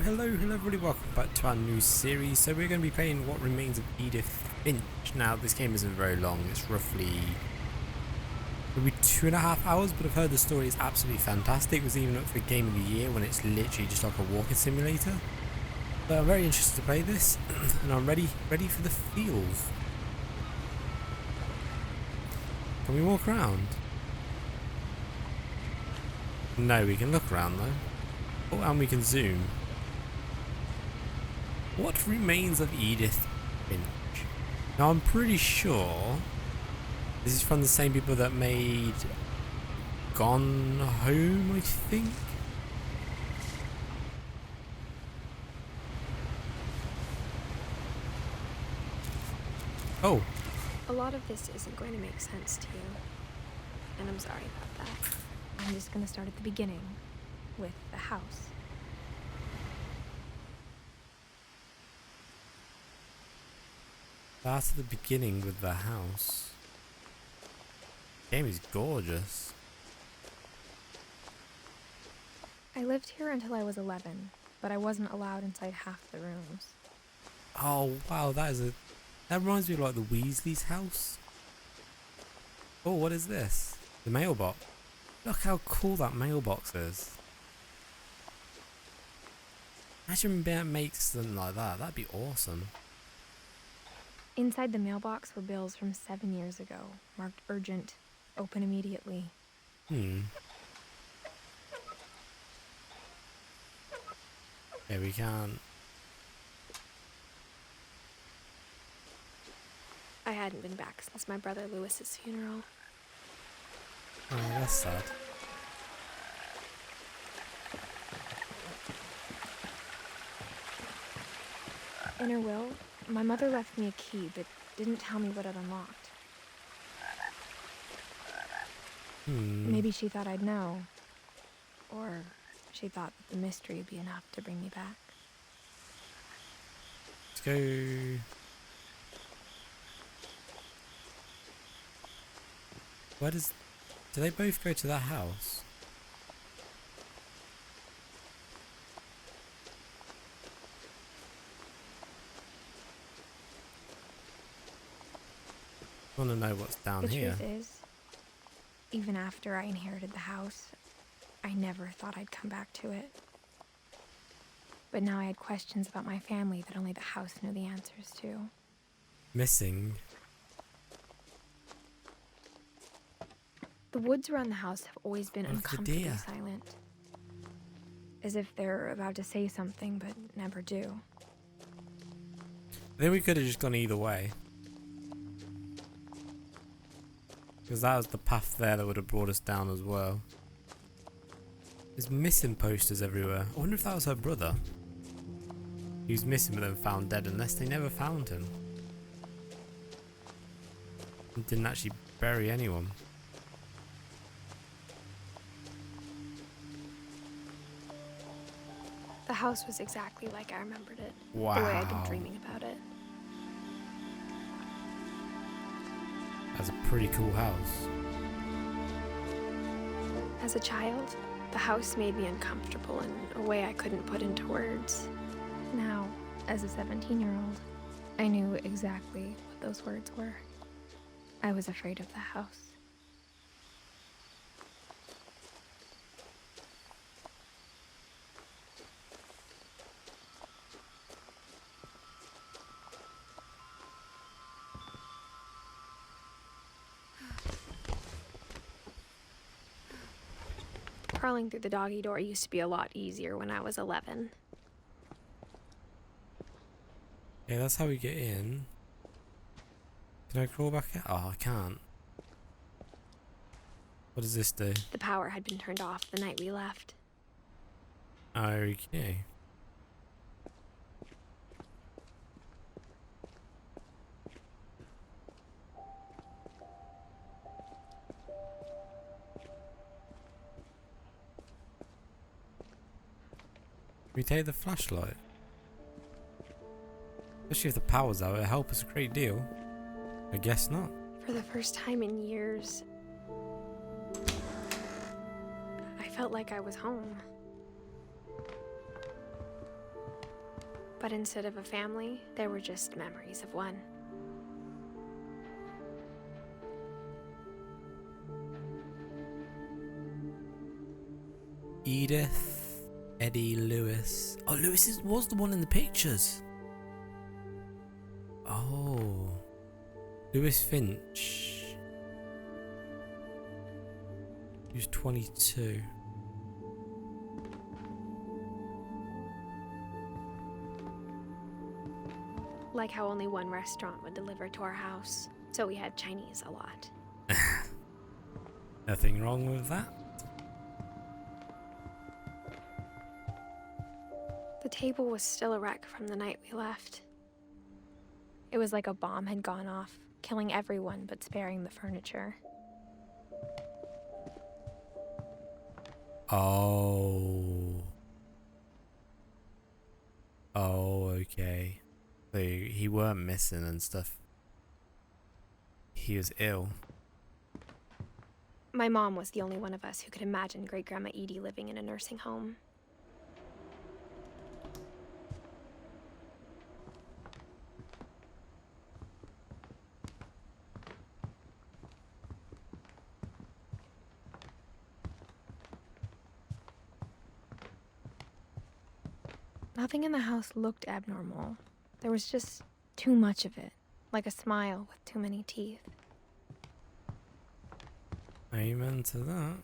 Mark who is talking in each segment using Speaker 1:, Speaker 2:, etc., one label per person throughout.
Speaker 1: hello everybody, welcome back to our new series. So we're going to be playing What Remains of Edith Finch. Now this game isn't very long, it's roughly maybe 2.5 hours, but I've heard the story is absolutely fantastic. It was even up for Game of the Year when it's literally just like a walking simulator. So I'm very interested to play this and I'm ready for the feels. Can we walk around? No, we can look around though. Oh, and we can zoom. What Remains of Edith Finch? Now I'm pretty sure this is from the same people that made Gone Home, I think. Oh.
Speaker 2: A lot of this isn't going to make sense to you, and I'm sorry about that. I'm just going to start at the beginning, with the house.
Speaker 1: That's the beginning with the house. The game is gorgeous.
Speaker 2: I lived here until I was 11, but I wasn't allowed inside half the rooms.
Speaker 1: Oh wow, that reminds me of like the Weasley's house. Oh, what is this? The mailbox. Look how cool that mailbox is. Imagine being able to make something like that. That'd be awesome.
Speaker 2: Inside the mailbox were bills from 7 years ago, marked urgent, open immediately.
Speaker 1: Yeah, we can't.
Speaker 2: I hadn't been back since my brother Lewis's funeral.
Speaker 1: Oh, that's sad.
Speaker 2: In her will, my mother left me a key, but didn't tell me what it unlocked. Maybe she thought I'd know. Or she thought that the mystery would be enough to bring me back.
Speaker 1: Let's go. Do they both go to that house? I want to know what's down here.
Speaker 2: The truth is, even after I inherited the house, I never thought I'd come back to it. But now I had questions about my family that only the house knew the answers to.
Speaker 1: Missing.
Speaker 2: The woods around the house have always been uncomfortably silent. As if they're about to say something, but never do.
Speaker 1: I think we could have just gone either way. Because that was the path there that would have brought us down as well. There's missing posters everywhere. I wonder if that was her brother. He was missing but then found dead, unless they never found him. And didn't actually bury anyone.
Speaker 2: The house was exactly like I remembered it.
Speaker 1: Wow.
Speaker 2: The way I'd been dreaming about it.
Speaker 1: That's a pretty cool house.
Speaker 2: As a child, the house made me uncomfortable in a way I couldn't put into words. Now, as a 17-year-old, I knew exactly what those words were. I was afraid of the house. Crawling through the doggy door used to be a lot easier when I was 11.
Speaker 1: Yeah, that's how we get in. Can I crawl back out? Oh, I can't. What does this do?
Speaker 2: The power had been turned off the night we left.
Speaker 1: Okay. We take the flashlight. Especially if the power's out, it'll help us a great deal. I guess not.
Speaker 2: For the first time in years, I felt like I was home. But instead of a family, there were just memories of one.
Speaker 1: Edith, Eddie, Lewis. Oh, Lewis was the one in the pictures. Oh. Lewis Finch. He was 22.
Speaker 2: Like how only one restaurant would deliver to our house, so we had Chinese a lot.
Speaker 1: Nothing wrong with that.
Speaker 2: The table was still a wreck from the night we left. It was like a bomb had gone off, killing everyone but sparing the furniture.
Speaker 1: Oh. Oh, okay. So he weren't missing and stuff. He was ill.
Speaker 2: My mom was the only one of us who could imagine Great-Grandma Edie living in a nursing home. Nothing in the house looked abnormal. There was just too much of it, like a smile with too many teeth.
Speaker 1: Amen to that.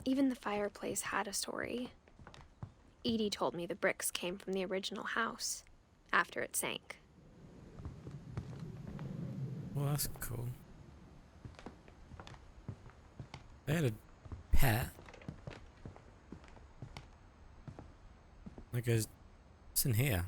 Speaker 2: Even the fireplace had a story. Edie told me the bricks came from the original house, after it sank.
Speaker 1: Well, that's cool. They had a pet. Like, what's in here?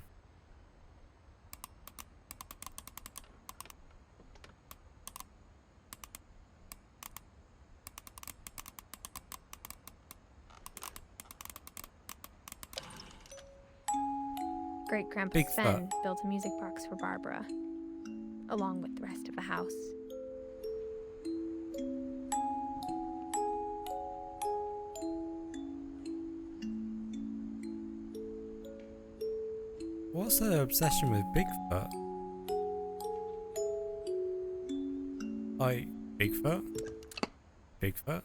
Speaker 2: Great-Grandpa
Speaker 1: Big
Speaker 2: Sven built a music box for Barbara, along with the rest of the house.
Speaker 1: What's the obsession with Bigfoot? Like, Bigfoot? Bigfoot?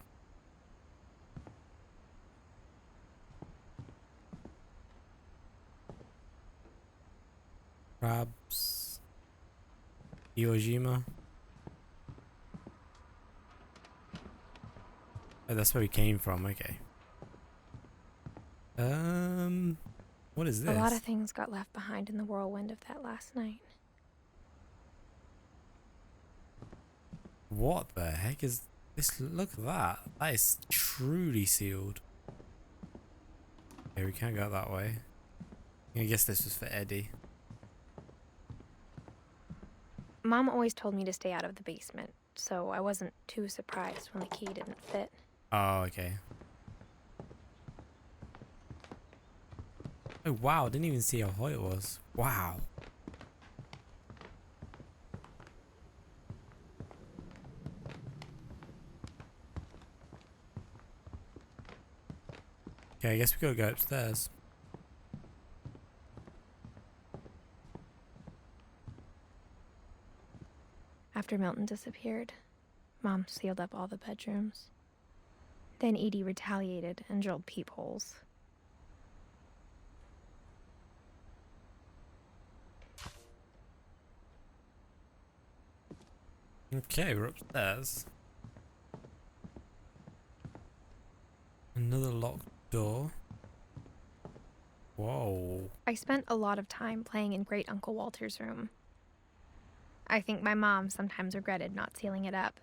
Speaker 1: Crabs? Iwo Jima? Oh, that's where we came from, okay. What is this?
Speaker 2: A lot of things got left behind in the whirlwind of that last night.
Speaker 1: What the heck is this? Look at that. That is truly sealed. Okay, we can't go that way. I guess this was for Eddie.
Speaker 2: Mom always told me to stay out of the basement, so I wasn't too surprised when the key didn't fit.
Speaker 1: Oh, okay. Oh, wow. I didn't even see how hot it was. Wow. Okay, I guess we gotta go upstairs.
Speaker 2: After Milton disappeared, Mom sealed up all the bedrooms. Then Edie retaliated and drilled peepholes.
Speaker 1: Okay, we're upstairs. Another locked door. Whoa.
Speaker 2: I spent a lot of time playing in Great Uncle Walter's room. I think my mom sometimes regretted not sealing it up.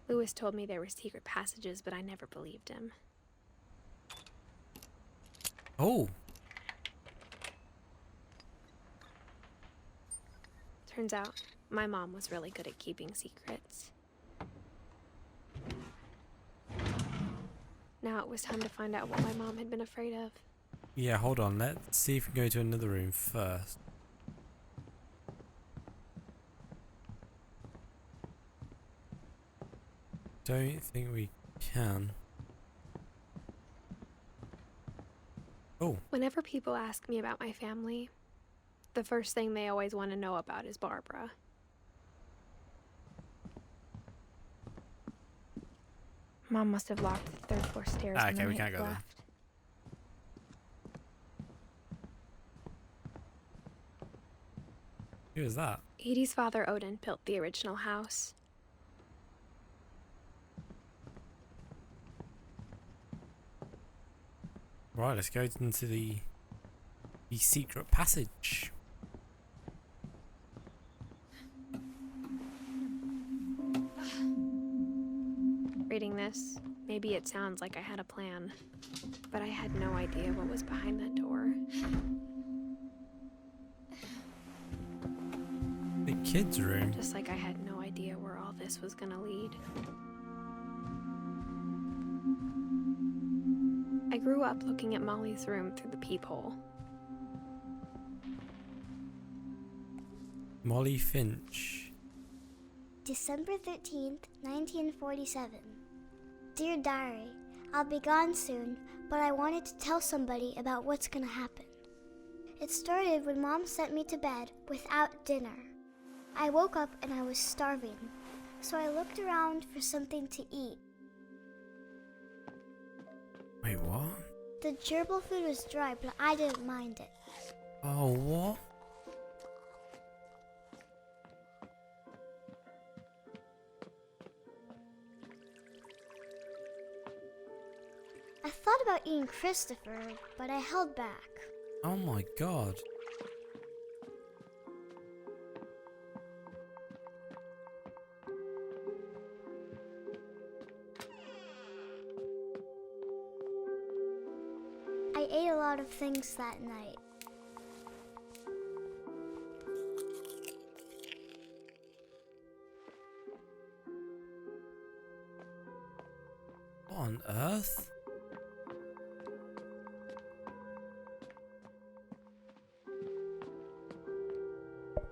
Speaker 2: Lewis told me there were secret passages, but I never believed him.
Speaker 1: Oh.
Speaker 2: Turns out, my mom was really good at keeping secrets. Now it was time to find out what my mom had been afraid of.
Speaker 1: Yeah, hold on. Let's see if we go to another room first. Don't think we can. Oh,
Speaker 2: Whenever people ask me about my family, the first thing they always want to know about is Barbara. Mom must have locked the third floor stairs when the
Speaker 1: okay, we
Speaker 2: night
Speaker 1: can't
Speaker 2: we
Speaker 1: go there.
Speaker 2: left.
Speaker 1: Who is that?
Speaker 2: Edie's father, Odin, built the original house.
Speaker 1: Right, let's go into the secret passage.
Speaker 2: Reading this, maybe it sounds like I had a plan, but I had no idea what was behind that door.
Speaker 1: The kids' room.
Speaker 2: Just like I had no idea where all this was gonna lead. I grew up looking at Molly's room through the peephole.
Speaker 1: Molly Finch.
Speaker 3: December 13th, 1947. Dear Diary, I'll be gone soon, but I wanted to tell somebody about what's gonna happen. It started when Mom sent me to bed without dinner. I woke up and I was starving, so I looked around for something to eat.
Speaker 1: Wait, what?
Speaker 3: The gerbil food was dry, but I didn't mind it.
Speaker 1: Oh, what?
Speaker 3: I thought about eating Christopher, but I held back.
Speaker 1: Oh my god.
Speaker 3: I ate a lot of things that night.
Speaker 1: What on earth?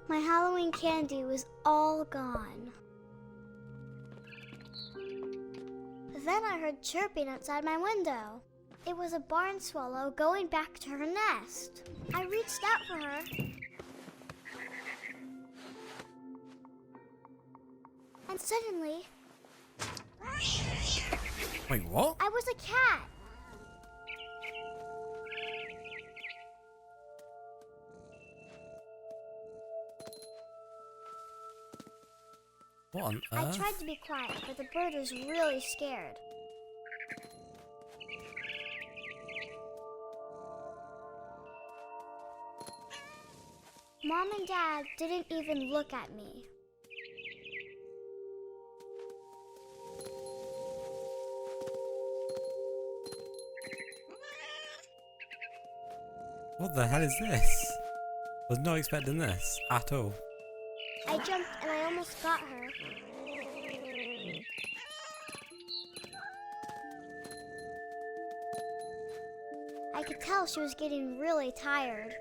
Speaker 3: My Halloween candy was all gone. Then I heard chirping outside my window. It was a barn swallow going back to her nest. I reached out for her. And suddenly,
Speaker 1: Wait, what?
Speaker 3: I was a cat.
Speaker 1: What on
Speaker 3: I
Speaker 1: earth?
Speaker 3: tried to be quiet, but the bird was really scared. Mom and Dad didn't even look at me.
Speaker 1: What the hell is this? Was not expecting this at all.
Speaker 3: I jumped and I almost got her. I could tell she was getting really tired.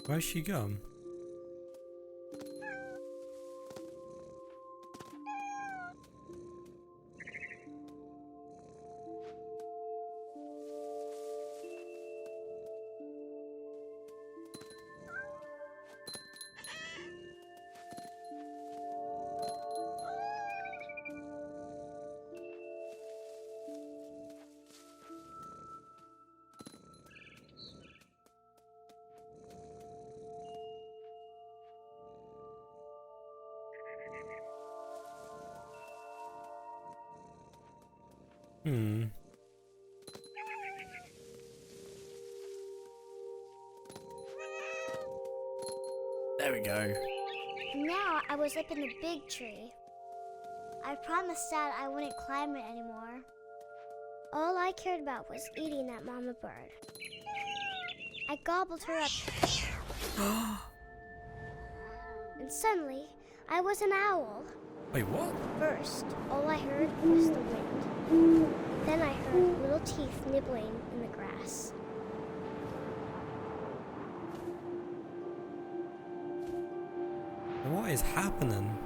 Speaker 1: Where's she gone? There we go.
Speaker 3: Now I was up in the big tree. I promised Dad I wouldn't climb it anymore. All I cared about was eating that mama bird. I gobbled her up. And suddenly, I was an owl.
Speaker 1: Wait, what?
Speaker 3: First, all I heard was the wind. Then I heard little teeth nibbling in the grass.
Speaker 1: What is happening?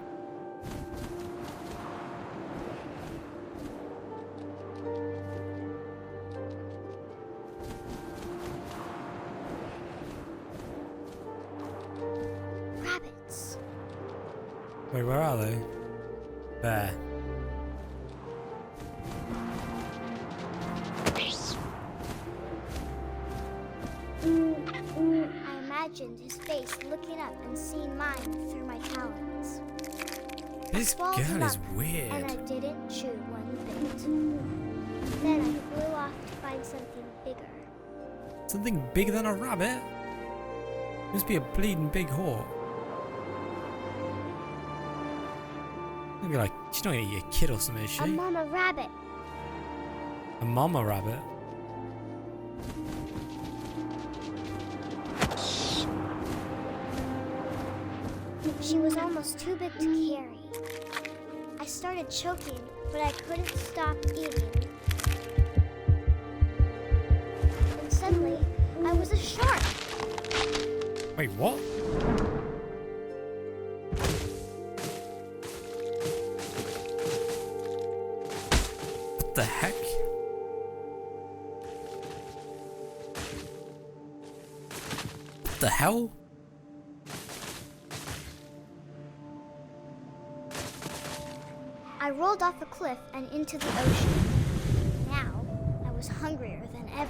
Speaker 3: Rabbits.
Speaker 1: Wait, where are they? There.
Speaker 3: I imagined his face looking up and seeing mine through my talons.
Speaker 1: This
Speaker 3: Swallowed
Speaker 1: girl
Speaker 3: him
Speaker 1: is
Speaker 3: up,
Speaker 1: weird.
Speaker 3: and I didn't chew one bit. Then I flew off to find something bigger.
Speaker 1: Something bigger than a rabbit? Must be a bleeding big hawk. Look at like, she's not gonna eat a kid or something, is she?
Speaker 3: A mama rabbit.
Speaker 1: A mama rabbit?
Speaker 3: She was almost too big to carry. I started choking, but I couldn't stop eating. And suddenly, I was a shark.
Speaker 1: Wait, what? What the heck? What the hell?
Speaker 3: I rolled off a cliff and into the ocean. Now, I was hungrier than ever.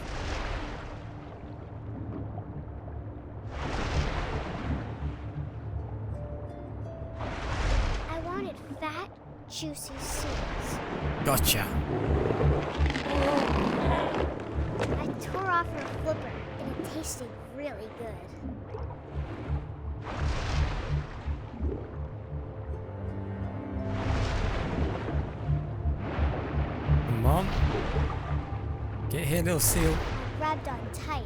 Speaker 3: I wanted fat, juicy seeds.
Speaker 1: Gotcha.
Speaker 3: I tore off her flipper, and it tasted really good.
Speaker 1: Mom? Get here, little seal.
Speaker 3: I grabbed on tight.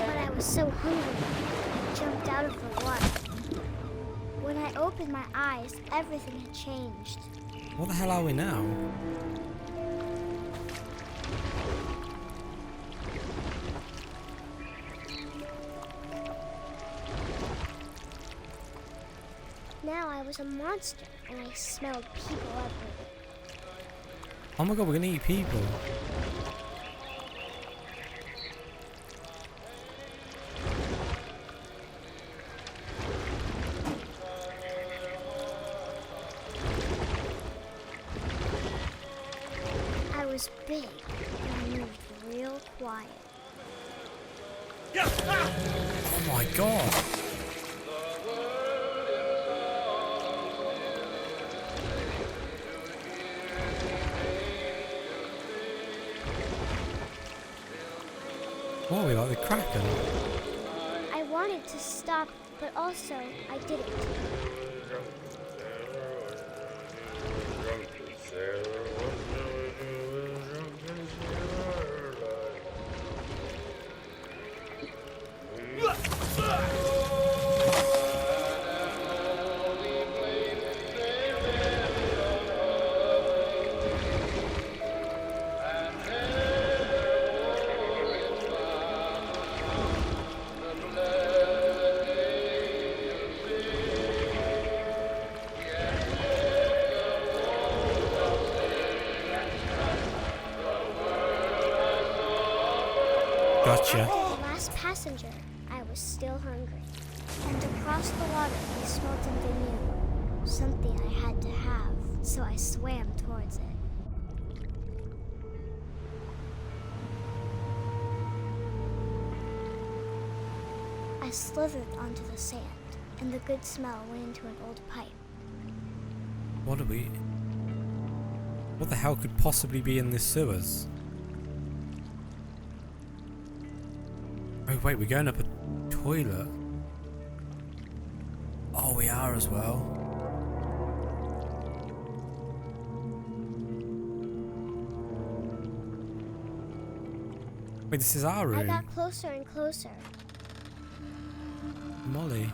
Speaker 3: But I was so hungry, I jumped out of the water. When I opened my eyes, everything had changed.
Speaker 1: What the hell are we now?
Speaker 3: Now I was a monster, and I smelled people everywhere.
Speaker 1: Oh my god, we're gonna eat people.
Speaker 3: I was big, and I moved real quiet.
Speaker 1: Oh my god. What are we, like the Kraken?
Speaker 3: I wanted to stop, but also I didn't.
Speaker 1: Gotcha.
Speaker 3: The last passenger, I was still hungry. And across the water, I smelled something new. Something I had to have, so I swam towards it. I slithered onto the sand, and the good smell went into an old pipe.
Speaker 1: What are we... What the hell could possibly be in this sewers? Oh wait, we're going up a toilet. Oh, we are as well. Wait, this is our room.
Speaker 3: I got closer and closer.
Speaker 1: Molly.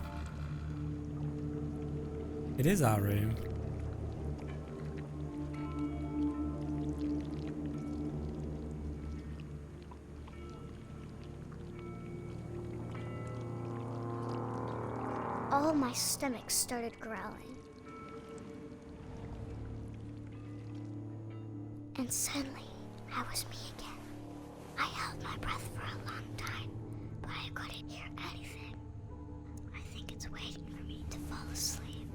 Speaker 1: It is our room.
Speaker 3: All my stomach started growling. And suddenly, I was me again. I held my breath for a long time, but I couldn't hear anything. I think it's waiting for me to fall asleep.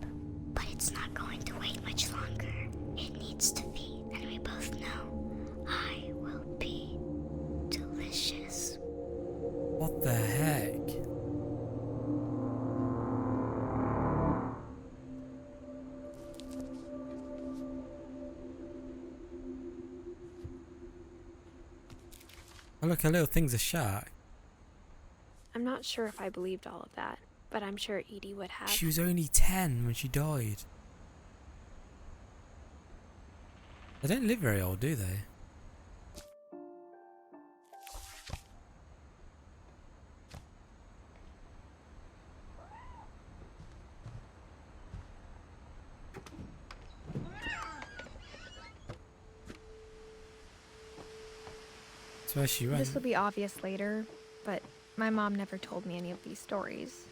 Speaker 3: But it's not going to wait much longer. It needs to feed, and we both know I will be delicious.
Speaker 1: What the heck? Oh look, her little thing's a shark.
Speaker 2: I'm not sure if I believed all of that, but I'm sure Edie would have.
Speaker 1: She was only 10 when she died. They don't live very old, do they? That's where she went.
Speaker 2: This will be obvious later, but my mom never told me any of these stories.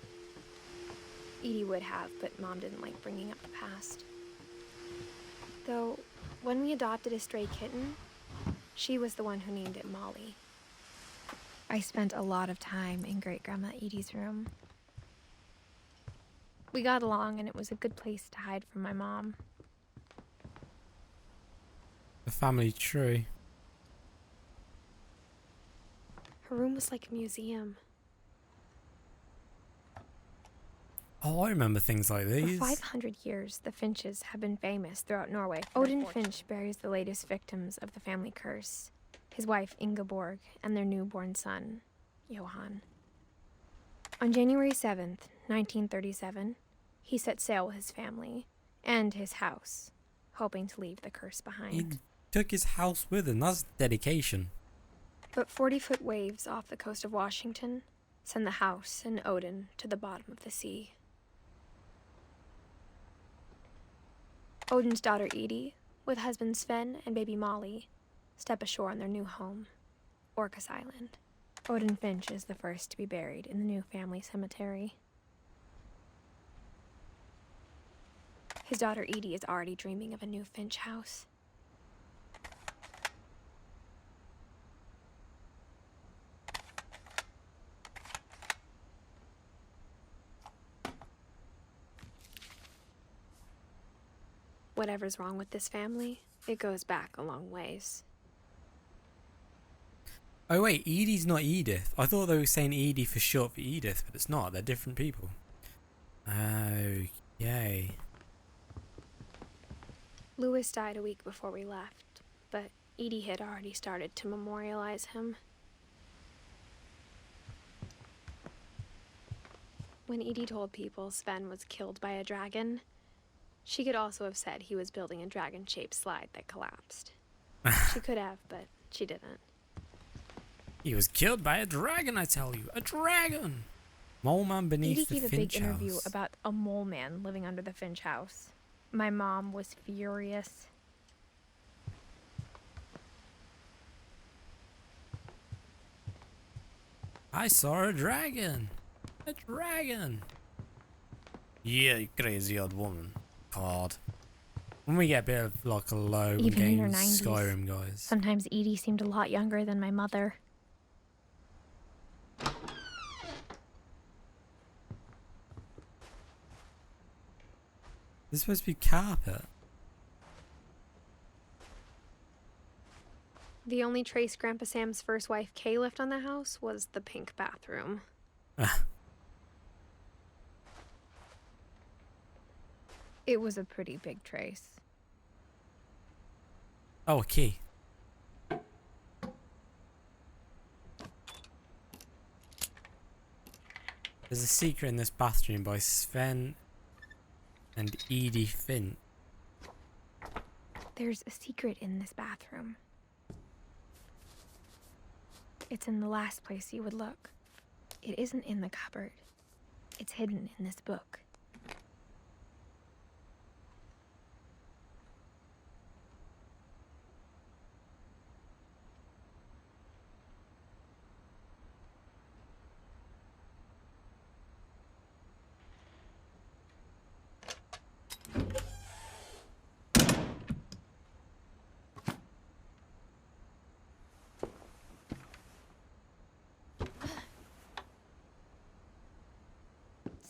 Speaker 2: Edie would have, but Mom didn't like bringing up the past. Though, when we adopted a stray kitten, she was the one who named it Molly. I spent a lot of time in Great-Grandma Edie's room. We got along, and it was a good place to hide from my mom.
Speaker 1: The family tree.
Speaker 2: Her room was like a museum.
Speaker 1: Oh, I remember things like these.
Speaker 2: For 500 years, the Finches have been famous throughout Norway. Odin Finch buries the latest victims of the family curse, his wife Ingeborg and their newborn son, Johan. On January 7th, 1937, he set sail with his family and his house, hoping to leave the curse behind.
Speaker 1: He took his house with him. That's dedication.
Speaker 2: But 40-foot waves off the coast of Washington send the house and Odin to the bottom of the sea. Odin's daughter Edie, with husband Sven and baby Molly, step ashore on their new home, Orcas Island. Odin Finch is the first to be buried in the new family cemetery. His daughter Edie is already dreaming of a new Finch house. Whatever's wrong with this family, it goes back a long ways.
Speaker 1: Oh wait, Edie's not Edith. I thought they were saying Edie for short for Edith, but it's not. They're different people. Okay.
Speaker 2: Lewis died a week before we left, but Edie had already started to memorialize him. When Edie told people Sven was killed by a dragon, she could also have said he was building a dragon-shaped slide that collapsed. She could have, but she didn't.
Speaker 1: He was killed by a dragon, I tell you. A dragon! Mole man beneath
Speaker 2: Edie
Speaker 1: the
Speaker 2: gave a big
Speaker 1: Finch
Speaker 2: interview
Speaker 1: house.
Speaker 2: about a mole man living under the Finch house. My mom was furious.
Speaker 1: I saw a dragon! A dragon! Yeah, you crazy old woman. God. When we get a bit of like a low
Speaker 2: Even in her
Speaker 1: games,
Speaker 2: 90s.
Speaker 1: Skyrim guys.
Speaker 2: Sometimes Edie seemed a lot younger than my mother.
Speaker 1: This is supposed to be carpet.
Speaker 2: The only trace Grandpa Sam's first wife Kay left on the house was the pink bathroom. It was a pretty big trace.
Speaker 1: Oh, a key. There's a secret in this bathroom by Sven and Edie Finch.
Speaker 2: There's a secret in this bathroom. It's in the last place you would look. It isn't in the cupboard. It's hidden in this book.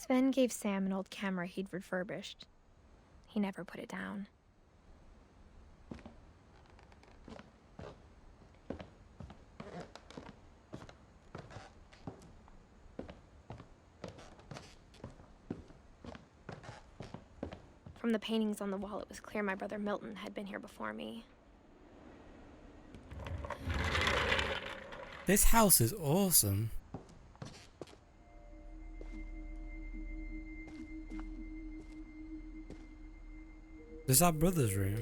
Speaker 2: Sven gave Sam an old camera he'd refurbished. He never put it down. From the paintings on the wall, it was clear my brother Milton had been here before me.
Speaker 1: This house is awesome. This is our brother's room.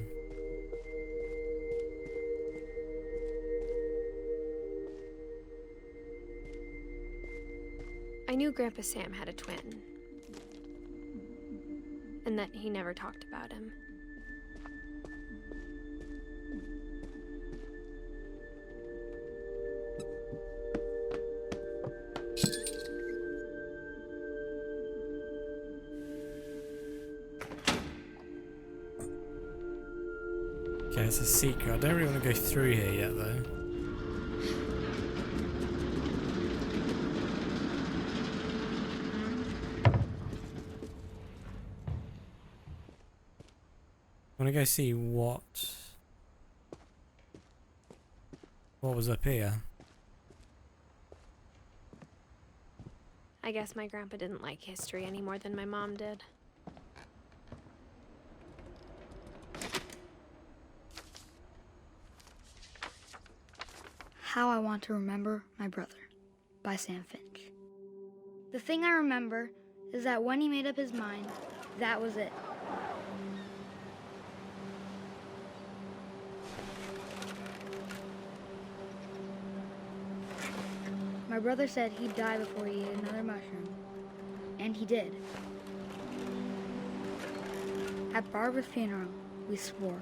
Speaker 2: I knew Grandpa Sam had a twin, and that he never talked about him.
Speaker 1: Okay, it's a secret. I don't really want to go through here yet, though. I want to go see what was up here.
Speaker 2: I guess my grandpa didn't like history any more than my mom did.
Speaker 4: How I Want to Remember My Brother by Sam Finch. The thing I remember is that when he made up his mind, that was it. My brother said he'd die before he ate another mushroom, and he did. At Barbara's funeral, we swore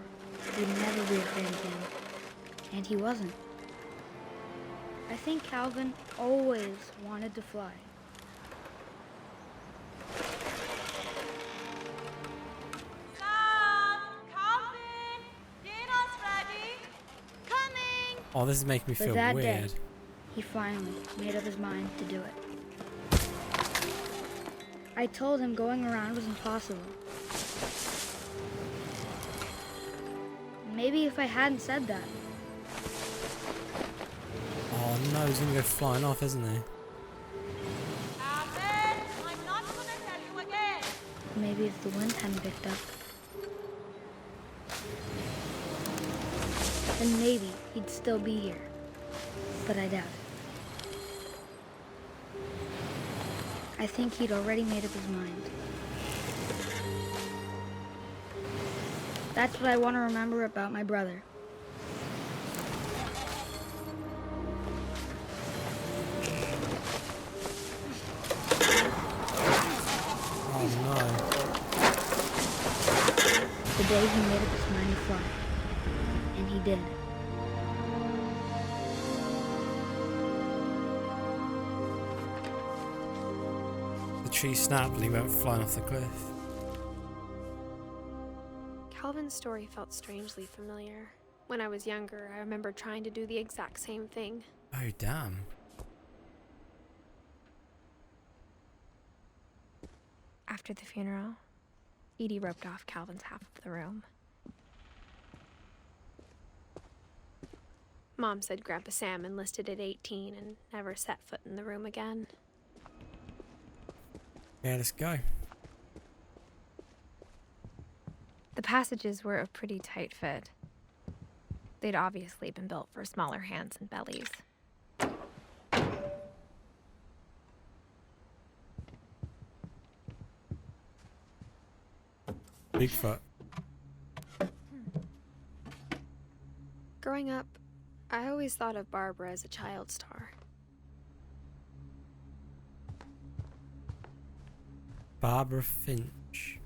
Speaker 4: we'd never be afraid again, and he wasn't. I think Calvin always wanted to fly.
Speaker 5: Calvin, dinner's ready. Coming.
Speaker 1: Oh, this is making me
Speaker 4: But
Speaker 1: feel
Speaker 4: that
Speaker 1: weird.
Speaker 4: day, he finally made up his mind to do it. I told him going around was impossible. Maybe if I hadn't said that,
Speaker 1: Oh no, he's gonna go flying off, isn't he?
Speaker 5: Calvin, I'm not gonna tell you again.
Speaker 4: maybe if the wind hadn't picked up, then maybe he'd still be here. But I doubt it. I think he'd already made up his mind. That's what I want to remember about my brother.
Speaker 1: Oh no.
Speaker 4: The day he made up his mind to fly. And he did.
Speaker 1: The tree snapped and he went flying off the cliff.
Speaker 2: Calvin's story felt strangely familiar. When I was younger, I remember trying to do the exact same thing.
Speaker 1: Oh damn.
Speaker 2: After the funeral, Edie roped off Calvin's half of the room. Mom said Grandpa Sam enlisted at 18 and never set foot in the room again.
Speaker 1: Yeah, let's go.
Speaker 2: The passages were a pretty tight fit. They'd obviously been built for smaller hands and bellies.
Speaker 1: Bigfoot.
Speaker 2: Growing up, I always thought of Barbara as a child star.
Speaker 1: Barbara Finch.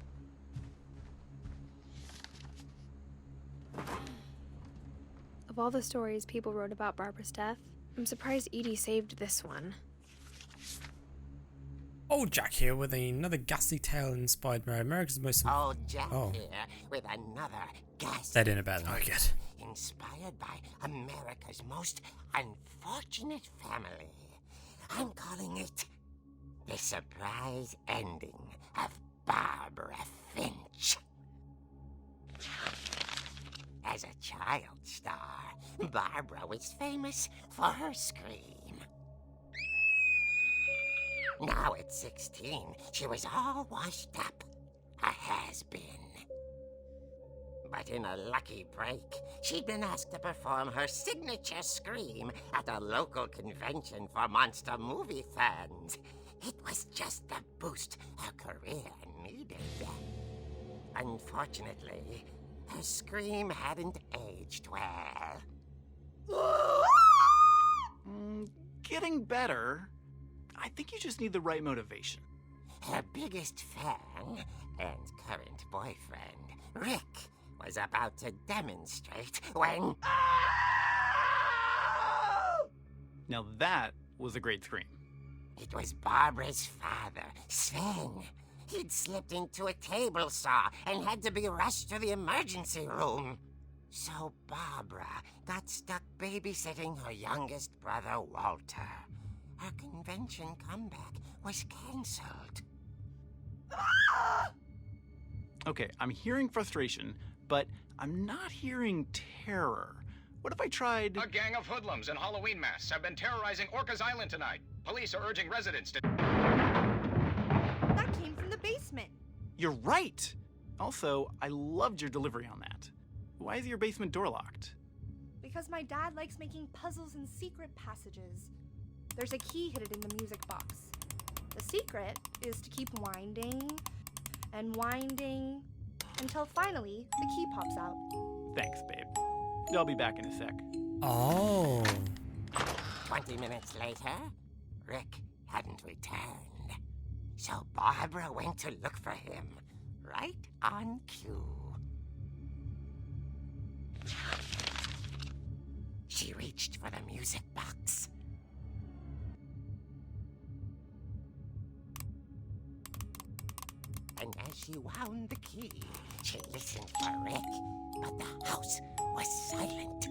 Speaker 2: Of all the stories people wrote about Barbara's death, I'm surprised Edie saved this one.
Speaker 1: Old Jack here with another ghastly tale inspired by America's most...
Speaker 6: Old Jack
Speaker 1: Oh.
Speaker 6: here with another gas.
Speaker 1: That didn't bad like it.
Speaker 6: Inspired by America's most unfortunate family. I'm calling it The surprise ending of Barbara Finch. As a child star, Barbara was famous for her scream. Now at 16, she was all washed up, a has-been. But in a lucky break, she'd been asked to perform her signature scream at a local convention for monster movie fans. It was just the boost her career needed. Unfortunately, her scream hadn't aged well.
Speaker 7: Getting better. I think you just need the right motivation.
Speaker 6: Her biggest fan and current boyfriend, Rick, was about to demonstrate when...
Speaker 7: Now that was a great scream.
Speaker 6: It was Barbara's father, Sven. He'd slipped into a table saw and had to be rushed to the emergency room. So Barbara got stuck babysitting her youngest brother, Walter. Her convention comeback was cancelled.
Speaker 7: Okay, I'm hearing frustration, but I'm not hearing terror. What if I tried...
Speaker 8: A gang of hoodlums in Halloween masks have been terrorizing Orcas Island tonight. Police are urging residents to...
Speaker 5: That came from the basement.
Speaker 7: You're right! Also, I loved your delivery on that. Why is your basement door locked?
Speaker 5: Because my dad likes making puzzles and secret passages. There's a key hidden in the music box. The secret is to keep winding and winding until finally the key pops out.
Speaker 7: Thanks, babe. I'll be back in a sec.
Speaker 1: Oh.
Speaker 6: 20 minutes later, Rick hadn't returned. So Barbara went to look for him, right on cue. She reached for the music box. And as she wound the key, she listened for Rick, but the house was silent.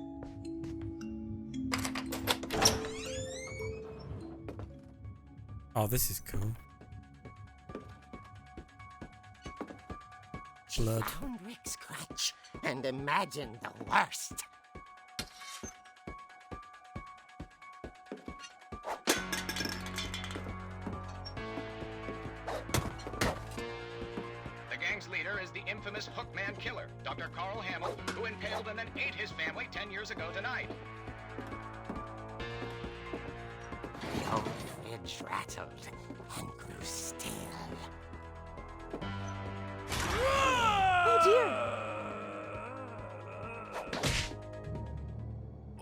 Speaker 1: Oh, this is cool.
Speaker 6: She
Speaker 1: Blood.
Speaker 6: found Rick's crutch and imagined the worst.
Speaker 8: The gang's leader is the infamous Hookman killer, Dr. Carl Hamill, who impaled and then ate his family 10 years ago tonight.
Speaker 6: The old fridge rattled and grew still.
Speaker 5: Oh dear!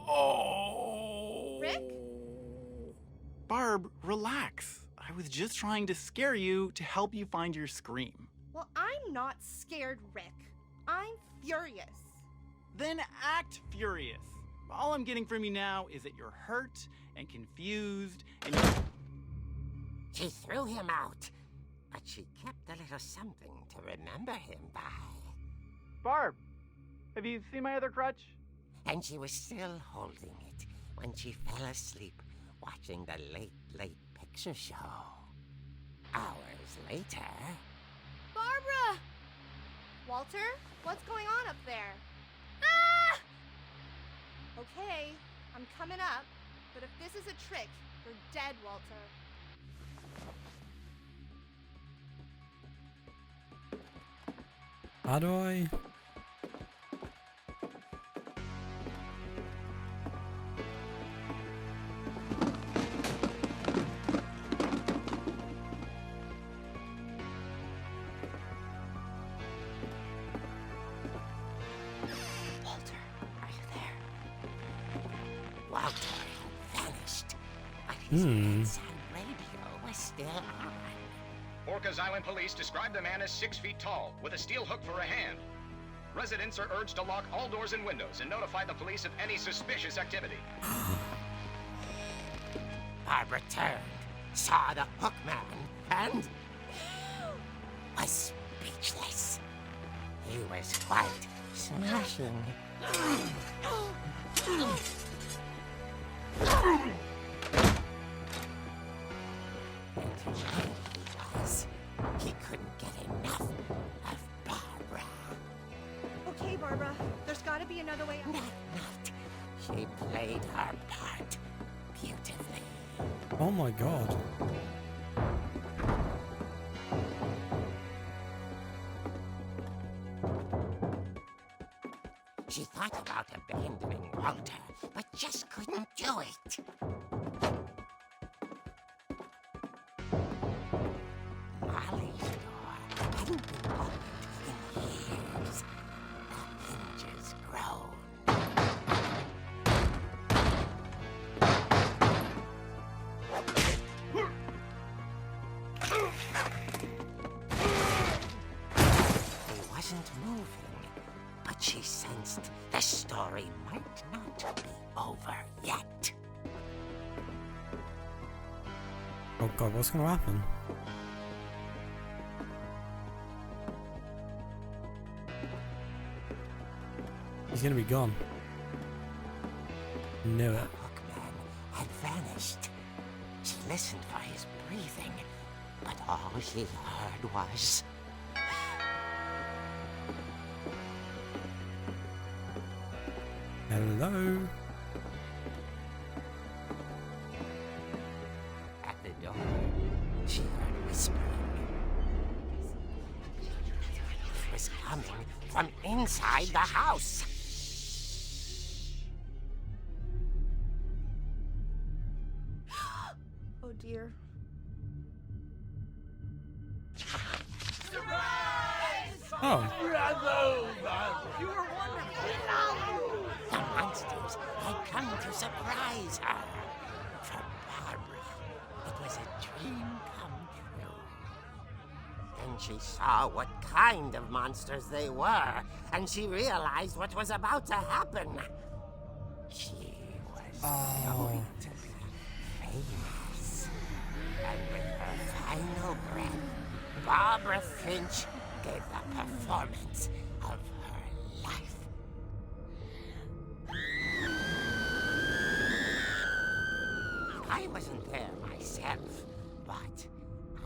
Speaker 7: Oh!
Speaker 5: Rick?
Speaker 7: Barb, relax. I was just trying to scare you to help you find your scream.
Speaker 5: Well, I'm not scared, Rick. I'm furious.
Speaker 7: Then act furious. All I'm getting from you now is that you're hurt and confused and
Speaker 6: She threw him out, but she kept a little something to remember him by.
Speaker 7: Barb, have you seen my other crutch?
Speaker 6: And she was still holding it when she fell asleep watching the late picture show. Hours later...
Speaker 5: Barbara! Walter, what's going on up there? Ah! Okay, I'm coming up, but if this is a trick, you're dead, Walter.
Speaker 1: How do I?
Speaker 6: Walter, are you there? Walter had vanished, but his bedside radio was still on.
Speaker 8: Orcas Island police describe the man as 6 feet tall, with a steel hook for a hand. Residents are urged to lock all doors and windows and notify the police of any suspicious activity.
Speaker 6: Barbara turned, saw the Hookman, and was speechless. He was quite smashing. And determined he was. He couldn't get enough of Barbara.
Speaker 5: Okay, Barbara, there's gotta be another way out.
Speaker 6: That night, she played her part beautifully.
Speaker 1: Oh my god.
Speaker 6: She thought about abandoning Walter, but just couldn't do it. Molly's door hadn't been opened in years. The hinges groaned. He wasn't moving, but she sensed the story might not be over yet.
Speaker 1: Oh god, what's gonna happen? He's gonna be gone. Knew it.
Speaker 6: Hookman had vanished. She listened for his breathing, but all she heard was...
Speaker 1: Hello?
Speaker 6: At the door, she heard whispering. It was coming from inside the house.
Speaker 5: Oh dear.
Speaker 1: Oh.
Speaker 6: The monsters had come to surprise her. For Barbara, it was a dream come true. Then she saw what kind of monsters they were, and she realized what was about to happen. She was going to be famous. And with her final breath, Barbara Finch gave the performance of her life. I wasn't there myself, but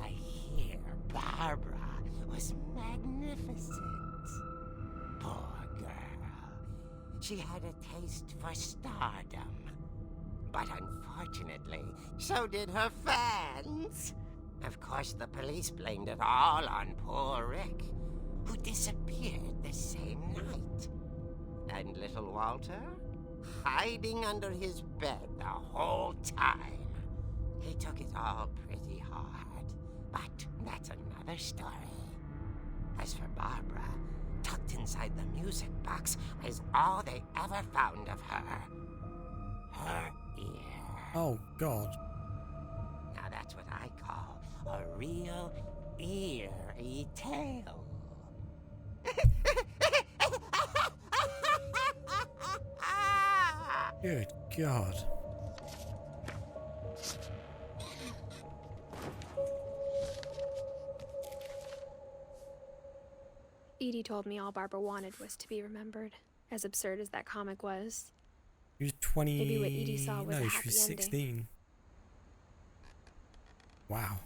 Speaker 6: I hear Barbara was magnificent. Poor girl. She had a taste for stardom. But unfortunately, so did her fans. Of course, the police blamed it all on poor Rick, who disappeared the same night. And little Walter? Hiding under his bed the whole time. He took it all pretty hard, but that's another story. As for Barbara, tucked inside the music box was all they ever found of her. Her ear.
Speaker 1: Oh god.
Speaker 6: Now that's what I call a real eerie tale.
Speaker 1: Good god.
Speaker 2: Edie told me all Barbara wanted was to be remembered, as absurd as that comic was.
Speaker 1: He was 20...
Speaker 2: Maybe what Edie saw was
Speaker 1: no,
Speaker 2: a
Speaker 1: she
Speaker 2: happy
Speaker 1: was
Speaker 2: ending.
Speaker 1: 16. Wow.